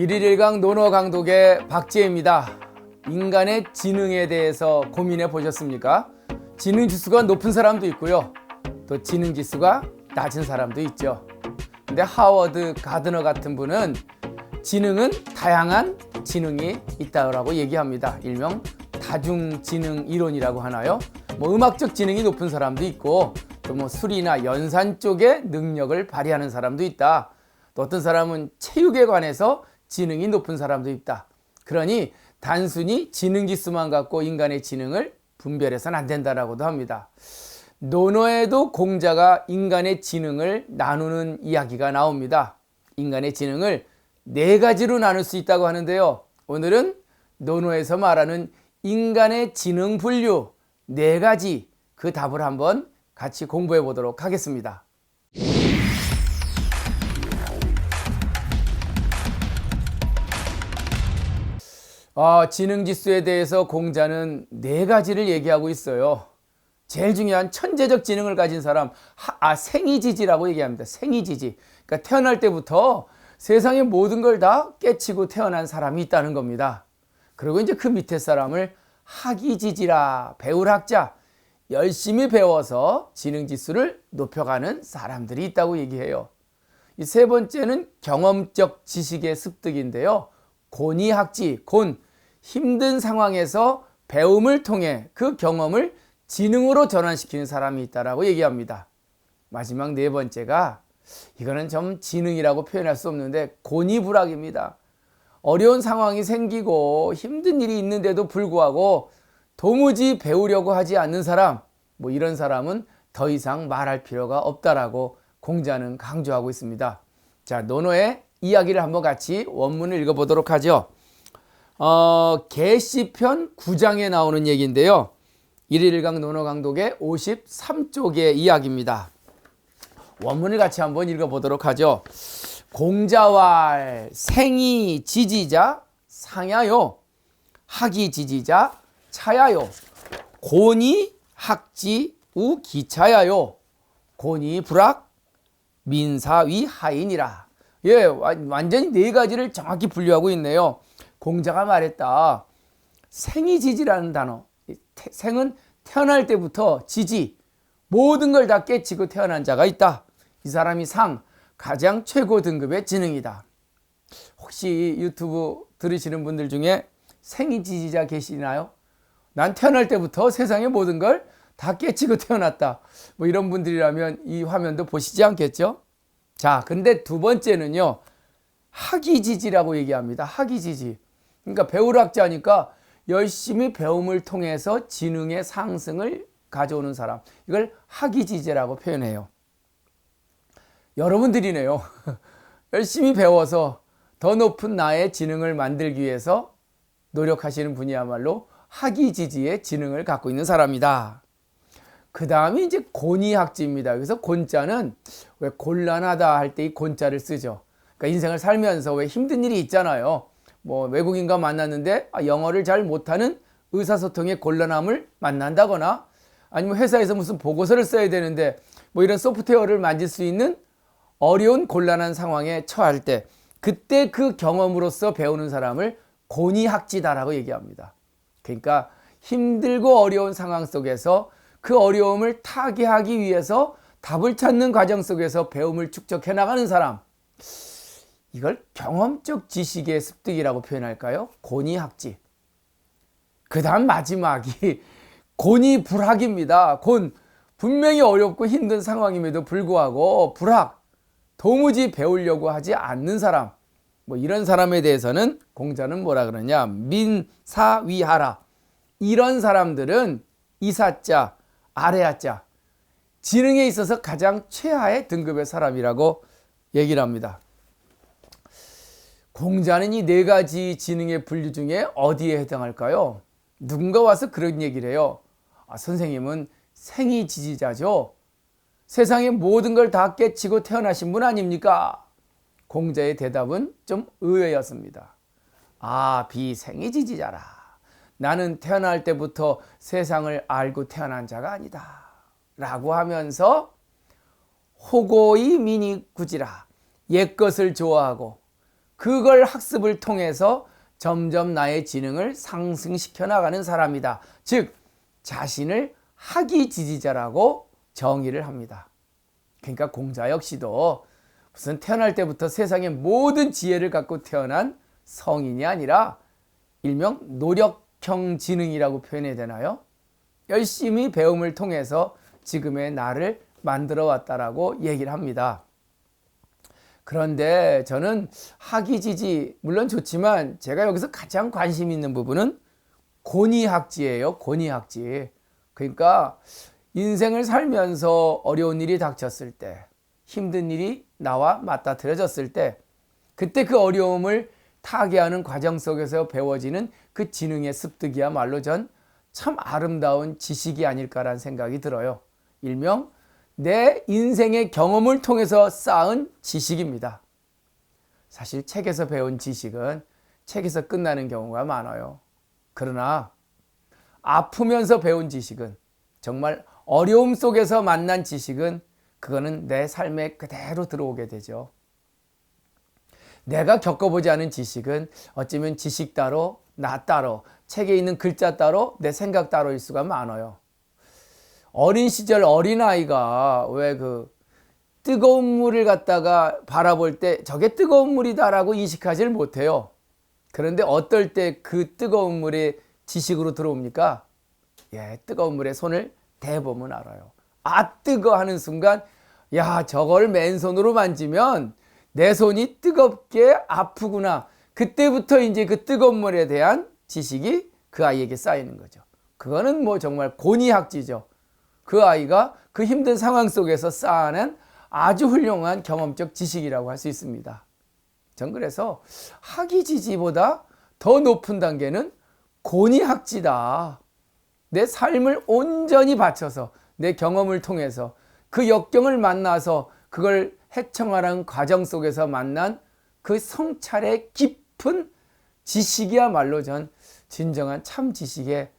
일일일강 논어 강독의 박지혜입니다. 인간의 지능에 대해서 고민해 보셨습니까? 지능 지수가 높은 사람도 있고요. 또 지능 지수가 낮은 사람도 있죠. 근데 하워드 가드너 같은 분은 지능은 다양한 지능이 있다고 얘기합니다. 일명 다중지능 이론이라고 하나요? 음악적 지능이 높은 사람도 있고 또 술이나 연산 쪽의 능력을 발휘하는 사람도 있다. 또 어떤 사람은 체육에 관해서 지능이 높은 사람도 있다. 그러니 단순히 지능 지수만 갖고 인간의 지능을 분별해서는 안 된다라고도 합니다. 논어에도 공자가 인간의 지능을 나누는 이야기가 나옵니다. 인간의 지능을 네 가지로 나눌 수 있다고 하는데요. 오늘은 논어에서 말하는 인간의 지능 분류 네 가지 그 답을 한번 같이 공부해 보도록 하겠습니다. 지능 지수에 대해서 공자는 네 가지를 얘기하고 있어요. 제일 중요한 천재적 지능을 가진 사람, 생이지지라고 얘기합니다. 생이지지. 그러니까 태어날 때부터 세상의 모든 걸 다 깨치고 태어난 사람이 있다는 겁니다. 그리고 이제 그 밑에 사람을 학이지지라, 배울 학자, 열심히 배워서 지능 지수를 높여가는 사람들이 있다고 얘기해요. 이 세 번째는 경험적 지식의 습득인데요. 곤이학지, 힘든 상황에서 배움을 통해 그 경험을 지능으로 전환시키는 사람이 있다라고 얘기합니다. 마지막 네 번째가 이거는 좀 지능이라고 표현할 수 없는데 곤이불학입니다. 어려운 상황이 생기고 힘든 일이 있는데도 불구하고 도무지 배우려고 하지 않는 사람, 이런 사람은 더 이상 말할 필요가 없다라고 공자는 강조하고 있습니다. 자, 논어의 이야기를 한번 같이 원문을 읽어보도록 하죠. 계시편 9장에 나오는 얘기인데요. 일일일강 논어 강독의 53쪽의 이야기입니다. 원문을 같이 한번 읽어보도록 하죠. 공자왈 생이 지지자 상야요 학이 지지자 차야요 곤이 학지 우 기차야요 곤이 불학 민사위 하인이라. 예, 완전히 네 가지를 정확히 분류하고 있네요. 공자가 말했다. 생이지지라는 단어. 생은 태어날 때부터 지지, 모든 걸 다 깨치고 태어난 자가 있다. 이 사람이 가장 최고 등급의 지능이다. 혹시 유튜브 들으시는 분들 중에 생이지지자 계시나요? 난 태어날 때부터 세상의 모든 걸 다 깨치고 태어났다. 이런 분들이라면 이 화면도 보시지 않겠죠? 자, 근데 두 번째는요. 학이지지라고 얘기합니다. 학이지지. 그러니까 배울학자니까 열심히 배움을 통해서 지능의 상승을 가져오는 사람. 이걸 학이지지라고 표현해요. 여러분들이네요. 열심히 배워서 더 높은 나의 지능을 만들기 위해서 노력하시는 분이야말로 학이지지의 지능을 갖고 있는 사람이다. 그 다음에 이제 곤이학지입니다. 그래서 곤자는 왜 곤란하다 할 때 이 곤자를 쓰죠. 그러니까 인생을 살면서 왜 힘든 일이 있잖아요. 외국인과 만났는데 영어를 잘 못하는 의사소통의 곤란함을 만난다거나 아니면 회사에서 무슨 보고서를 써야 되는데 이런 소프트웨어를 만질 수 있는 어려운 곤란한 상황에 처할 때 그때 그 경험으로서 배우는 사람을 곤이학지다라고 얘기합니다. 그러니까 힘들고 어려운 상황 속에서 그 어려움을 타개하기 위해서 답을 찾는 과정 속에서 배움을 축적해 나가는 사람. 이걸 경험적 지식의 습득이라고 표현할까요? 곤이학지. 그 다음 마지막이 곤이불학입니다. 분명히 어렵고 힘든 상황임에도 불구하고 불학, 도무지 배우려고 하지 않는 사람. 이런 사람에 대해서는 공자는 뭐라 그러냐? 민사위하라. 이런 사람들은 이사자, 아래하자. 지능에 있어서 가장 최하의 등급의 사람이라고 얘기를 합니다. 공자는 이 네 가지 지능의 분류 중에 어디에 해당할까요? 누군가 와서 그런 얘기를 해요. 선생님은 생이지지자죠. 세상의 모든 걸 다 깨치고 태어나신 분 아닙니까? 공자의 대답은 좀 의외였습니다. 비생이지지자라. 나는 태어날 때부터 세상을 알고 태어난 자가 아니다. 라고 하면서 호고이 미니구지라. 옛것을 좋아하고 그걸 학습을 통해서 점점 나의 지능을 상승시켜 나가는 사람이다. 즉 자신을 학이지지자라고 정의를 합니다. 그러니까 공자 역시도 무슨 태어날 때부터 세상의 모든 지혜를 갖고 태어난 성인이 아니라 일명 노력형 지능이라고 표현해야 되나요? 열심히 배움을 통해서 지금의 나를 만들어 왔다라고 얘기를 합니다. 그런데 저는 학이지지 물론 좋지만 제가 여기서 가장 관심 있는 부분은 권위학지예요. 권위학지. 그러니까 인생을 살면서 어려운 일이 닥쳤을 때, 힘든 일이 나와 맞닥뜨려졌을 때, 그때 그 어려움을 타개하는 과정 속에서 배워지는 그 지능의 습득이야말로 전 참 아름다운 지식이 아닐까라는 생각이 들어요. 일명 내 인생의 경험을 통해서 쌓은 지식입니다. 사실 책에서 배운 지식은 책에서 끝나는 경우가 많아요. 그러나 아프면서 배운 지식은, 정말 어려움 속에서 만난 지식은 그거는 내 삶에 그대로 들어오게 되죠. 내가 겪어보지 않은 지식은 어쩌면 지식 따로 나 따로 책에 있는 글자 따로 내 생각 따로일 수가 많아요. 어린 시절 어린아이가 왜 그 뜨거운 물을 갖다가 바라볼 때 저게 뜨거운 물이다라고 인식하지를 못해요. 그런데 어떨 때 그 뜨거운 물이 지식으로 들어옵니까? 뜨거운 물에 손을 대보면 알아요. 아 뜨거 하는 순간 야 저걸 맨손으로 만지면 내 손이 뜨겁게 아프구나. 그때부터 이제 그 뜨거운 물에 대한 지식이 그 아이에게 쌓이는 거죠. 그거는 뭐 정말 권위학지죠. 그 아이가 그 힘든 상황 속에서 쌓아낸 아주 훌륭한 경험적 지식이라고 할 수 있습니다. 전 그래서 학이지지보다 더 높은 단계는 권위학지다. 내 삶을 온전히 바쳐서 내 경험을 통해서 그 역경을 만나서 그걸 헤쳐나가는 과정 속에서 만난 그 성찰의 깊은 지식이야말로 전 진정한 참 지식의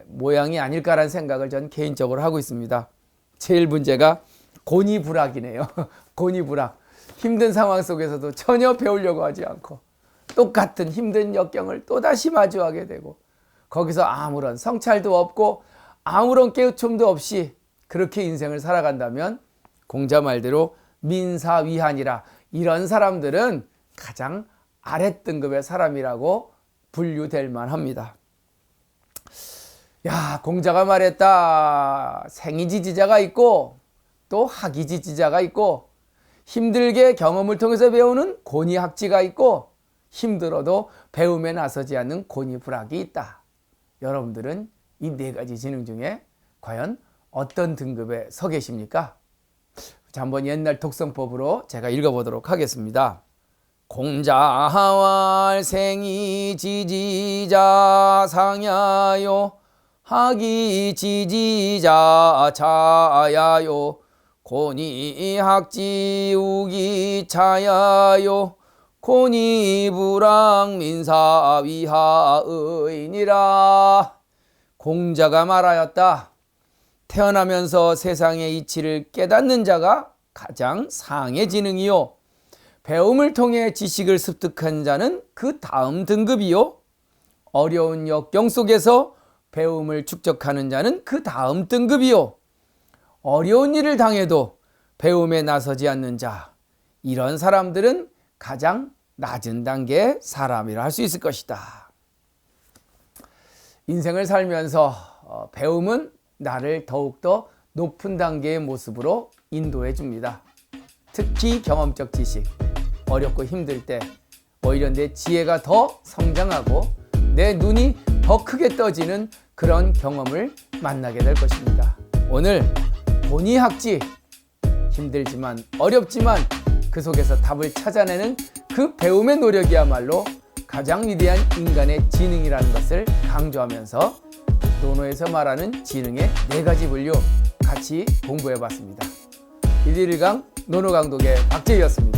모양이 아닐까라는 생각을 전 개인적으로 하고 있습니다. 제일 문제가 곤이불학이네요. 곤이불학. 힘든 상황 속에서도 전혀 배우려고 하지 않고 똑같은 힘든 역경을 또다시 마주하게 되고 거기서 아무런 성찰도 없고 아무런 깨우침도 없이 그렇게 인생을 살아간다면 공자 말대로 민사위한이라, 이런 사람들은 가장 아랫등급의 사람이라고 분류될 만합니다. 야, 공자가 말했다. 생이지지자가 있고 또 학이지지자가 있고 힘들게 경험을 통해서 배우는 권위학지가 있고 힘들어도 배움에 나서지 않는 권위불학이 있다. 여러분들은 이 네 가지 지능 중에 과연 어떤 등급에 서 계십니까? 자, 한번 옛날 독성법으로 제가 읽어보도록 하겠습니다. 공자왈 생이지지자 상야요 학이지지자 자야요 권위학지 우기차야요 권위불학 민사위하의니라. 공자가 말하였다. 태어나면서 세상의 이치를 깨닫는 자가 가장 상의 지능이요, 배움을 통해 지식을 습득한 자는 그 다음 등급이요, 어려운 역경 속에서 배움을 축적하는 자는 그 다음 등급이요, 어려운 일을 당해도 배움에 나서지 않는 자, 이런 사람들은 가장 낮은 단계의 사람이라 할 수 있을 것이다. 인생을 살면서 배움은 나를 더욱더 높은 단계의 모습으로 인도해 줍니다. 특히 경험적 지식, 어렵고 힘들 때 오히려 내 지혜가 더 성장하고 내 눈이 더 크게 떠지는 그런 경험을 만나게 될 것입니다. 오늘 권위학지, 힘들지만 어렵지만 그 속에서 답을 찾아내는 그 배움의 노력이야말로 가장 위대한 인간의 지능이라는 것을 강조하면서 논어에서 말하는 지능의 네 가지 분류 같이 공부해 봤습니다. 1일1강 논어 강독의 박재희였습니다.